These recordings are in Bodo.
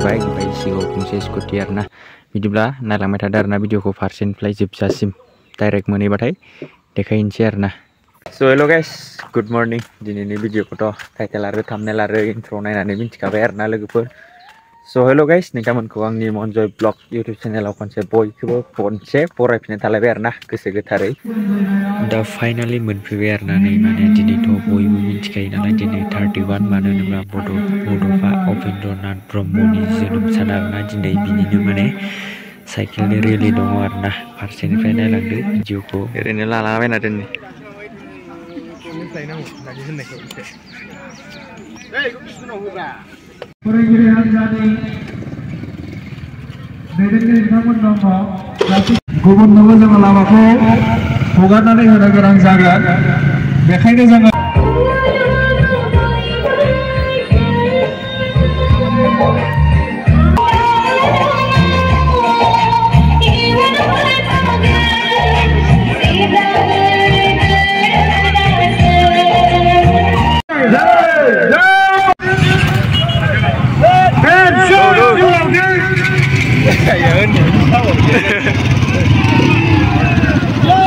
बाइक ओमफ्राय सिगाङाव गंसे स्कुटि आरोना बिदिब्ला नायलांबाय थादो आरोना भिडिअखौ फारसेनिफ्राय जोबजासिम डाइरेक्ट मोनहैबाथाय देखायनोसै आरोना। स' हेल' गाइस गुड मर्निं। दिनैनि भिडिअखौथ' टाइटेल आरो थाम्बनेल आरो इन्ट्र' नायनानै मिन्थिखाबाय आरोना लोगोफोर। स' हेल' गाइस नोंथांमोनखौ आंनि मनजय ब्लग इउटुब चेनेलाव खनसे बरायफिननाय थालायबाय आरोना गोसो गोथारै। दा फाइनालि मोनफैबाय आरोना नै माने दिनैथ' बयबो मिन्थिखायो नालाय दिनै 31 मानो होनोब्ला बड'फा उपेन्द्रनाथ ब्रह्मनि जोनोम सान आरोना दिनै बिनिनो माने साइकेलनि रेलि दङ आरोना। फारसेनिफ्राय नायलांदो भिडिअखौ ओरैनो लालाबायना दोननि। फोरोंगिरि हान्जानि दैदेनगिरि बिथांमोन दङ। गुबुननोबो जोङो लामाखौ हगारनानै होनो गोनां जागोन। बेखायनो जोङो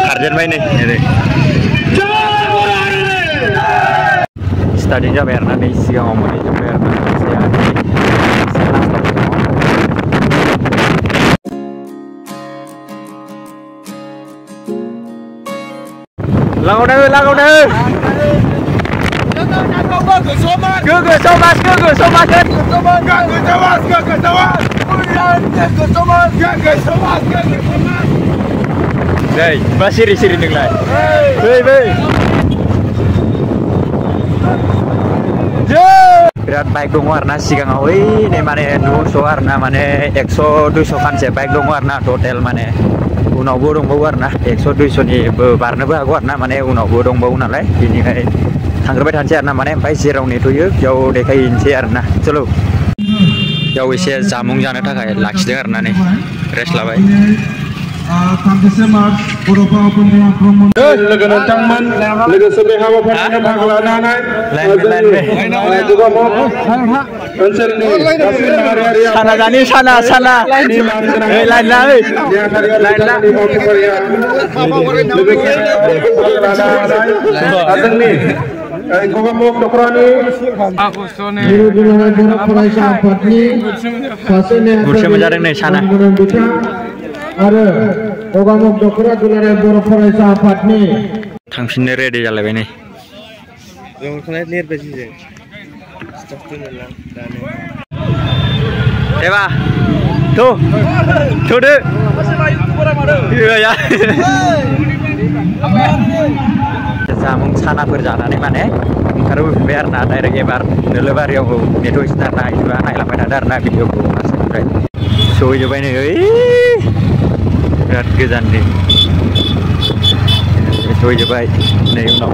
खारजेनबाय नै स्टार्टिं जाबाय आरोना नै सिगाङाव मोनहैजोब्बाय आरोना लागावनो Đây, ba siri dừng lại. Berat baik dong warna sigang awi ini mana nuso warna mana 100-200 kansep baik dong warna total mana unau bodong bau warna 100-200 ni warna bagus warna mana unau bodong bau nalai ini kayak tanggerbai tansi warna mana empai sirau nih tuh yuk jauh dekain si warna selalu jauh isi jamung jana tak kayak laks dengar nane rest lah baik. लोगो नोंथांमोन लोगोसे बे हाबाफारियाव बाहागो लानानै ओनसोलनि साना जानि साना जोंनि गगामुग दखरानि फरायसा आफादनि गुरसे मोनजादों नै साना आरो गगामुग दखरा दुलाराय बर' फरायसा आफादनि थांफिननो रेडि जालायबाय नै एबा थ'दो जामुं सानाफोर जानानै माने ओंखारबोफिनबाय आरोना डाइरेक्ट एबार नोलोबारियाव नेथ'हैसिगोन आरोना इदिबा नायलांबाय थादो आरोना भिडिअखौ फारसेनिफ्राय सहैजोब्बाय नै बिराद गोजान दे सहैजोब्बाय नै उनाव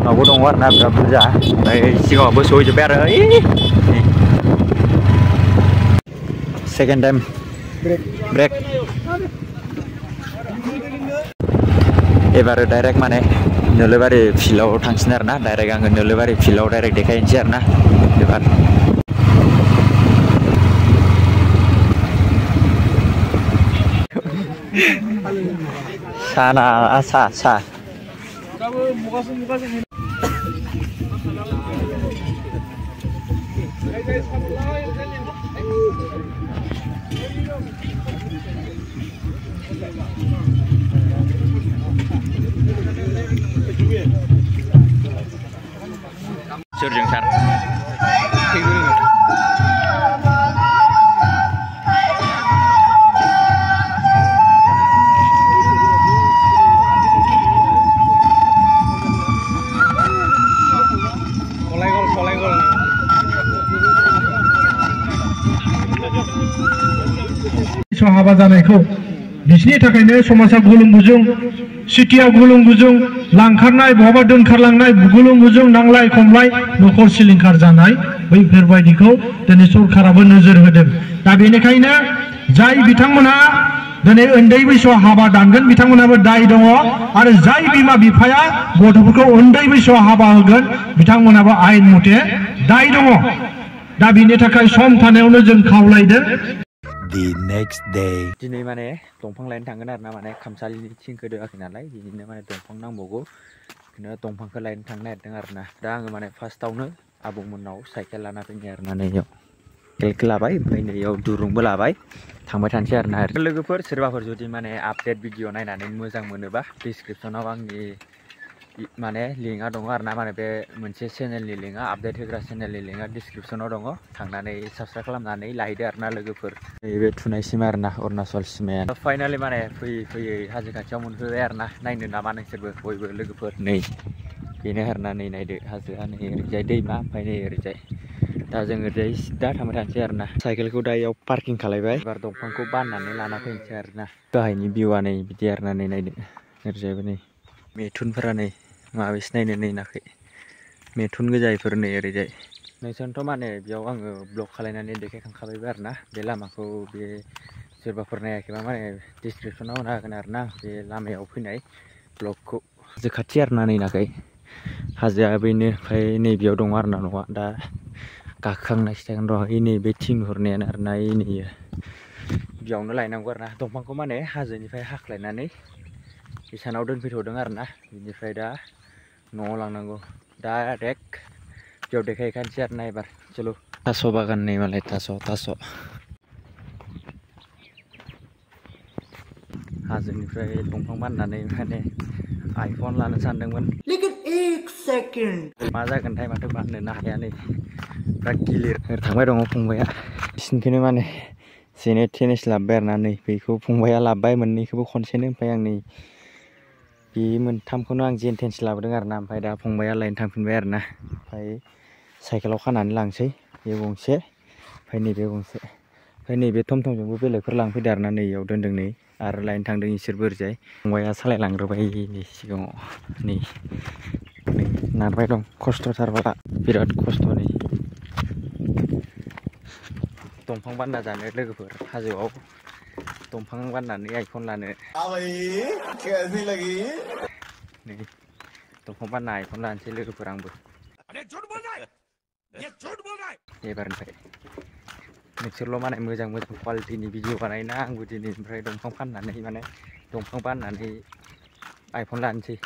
उनावबो दङ आरोना बिराद बुरजा ओमफ्राय सिगाङावबो सहैजोब्बाय आरो सेकेन्ड टाइम ब्रेक एबार डाइरेक्ट माने नोलोबारि फिल्डआव थांसिन आरोना डाइरेक्ट आङो नोलोबारि फिल्डआव डाइरेक्ट देखायनोसै आरोना एबार साना सा सोरजों सार हाबा जानायखौ बिसिनि थाखायनो समाजा गुलुं गुजुं सिटियाव गुलुं गुजुं लांखारनाय बहाबा दोनखारलांनाय गुलुं गुजुं नांलाय खमलाय नखर सिलिंखार जानाय बैफोरबायदिखौ दिनै सरकाराबो नोजोर होदों। दा बेनिखायनो जाय बिथांमोनहा दिनै उन्दै बैसोआव हाबा दानगोन बिथांमोनाबो दाय दङ आरो जाय बिमा बिफाया गथ'फोरखौ उन्दै बैसोआव हाबा होगोन बिथांमोनाबो आयेन मथे दाय दङ दा बिनि थाखाय सम थानायावनो जों खावलायदों The next day. दिनै माने दंफां लायनो थांगोन आरो ना माने खामसालिनि थिंखो दोआखै नालाय बिदिनो माने दंफां नांबावगौ बेखौनो दंफांखौ लायनो थांनो नागिरदों आरो ना दा आङो माने फार्स्टआवनो आबौमोननाव साइकेल लाना फैनाय आरो ना नैयाव साइकेलखौ लाबाय ओमफ्राय नैयाव दुरुंबो लाबाय थांबाय थानोसै आरो ना लोगोफोर सोरबाफोर जुदि माने आपडेट भिडिअ नायनानै मोजां मोनोबा डिसक्रिपसनाव आंनि माने लिंकआ दङ आरो ना माने बे मोनसे चेनेलनि लिंकआ आपडेट होग्रा चेनेलनि लिंकआ डिसक्रिपसनाव दङ थांनानै साबसक्राइब खालामनानै लायदो आरो ना लोगोफोर नैबे थुनायसिम आरो ना अरुणाचल सिमाया फाइनालि माने फैयै फैयै हाजो खाथियाव मोनफैबाय आरो ना नायनो नामा नोंसोरबो बयबो लोगोफोर नै बेनो आरो ना नै नायदो हाजोआ नै ओरैजाय दैमा ओमफ्राय नै ओरैजाय दा जों ओरैजाय सिदा थांबाय थानोसै आरो ना साइकेलखौ दा इयाव पार्किं खालायबाय एबार दंफांखौ बाननानै लाना फैनोसै आरो ना गाहायनि भिउआ नै बिदि आरो ना नै नायदो ओरैजायबो नै मैथुनफोरा नै माबेसो नायनो नै नाखै मैथुन गोजा इफोर नै ओरैजाय नोंसोरनोथ' माने बेयाव आङो ब्लग खालायनानै देखायखांखाबायबो आरो ना बे लामाखौ बे सोरबाफोर नायाखैबा माने डिसक्रिपसनाव होना होगोन आरो ना बे लामायाव फैनाय ब्लगखौ हाजो खाथि आरो ना नै नाखै हाजोआ बेनो ओमफ्राय नैबेयाव दङ आरो ना न'आ दा गाखोखांनायसो थागोन र' नैबे थिं हरनायानो आरो ना नैयो बेयावनो लायनांगौ आरो ना दंफांखौ माने हाजोनिफ्राय हाख्लायनानै इसानाव दोनफैथ'दों आरो ना बिनिफ्राय दा न'आव लांनांगौ डाइरेक्ट बेयाव देखायखानोसै आरो ना एबार चलो थास' बागान नै मालाय थास' हाजोनिफ्राय दंफां बाननानै माने आइफन लानो सानदोंमोन मा जागोनथाय माथो बाननोनो हाया नै बिराद गिलिर थांबाय दङ फंबाया बिसिनिखौनो माने जेने टेनिस लाबोबाय आरो ना नै बेखौ फंबाया लाबोबाय मोननैखौबो खनसेनो ओमफ्राय आं नै बे मोनथामखौनो आं जेन टेन्स लाबोदों आरो ना ओमफ्राय दा फंबाया लायनो थांफिनबाय आरो ना ओमफ्राय साइकेलाव खानानै लांसै बे गंसे ओमफ्राय नैबे गंसे ओमफ्राय नैबे थमथमजोंबो बेलेगफोर लांफैदो आरो ना नैयाव दोनदों नै आरो लायनो थांदों इसोरबो ओरैजाय फंबाया सालायलांग्रोबाय नै सिगाङाव नै नारबाय दं खस्थ'थारबाला बिराद खस्थ' नै दंफां बानना जानो लोगोफोर हाजोआव दंफां बाननानै आइफन लानो नै दंफां बानना आइफन लानोसै लोगोफोर आंबो एबारनिफ्राय नोंसोरल' माने मोजां कुवालिटिनि भिडिअ बानायना आंबो दिनैनिफ्राय दंफां फाननानै माने दंफां बाननानै आइफन लानोसै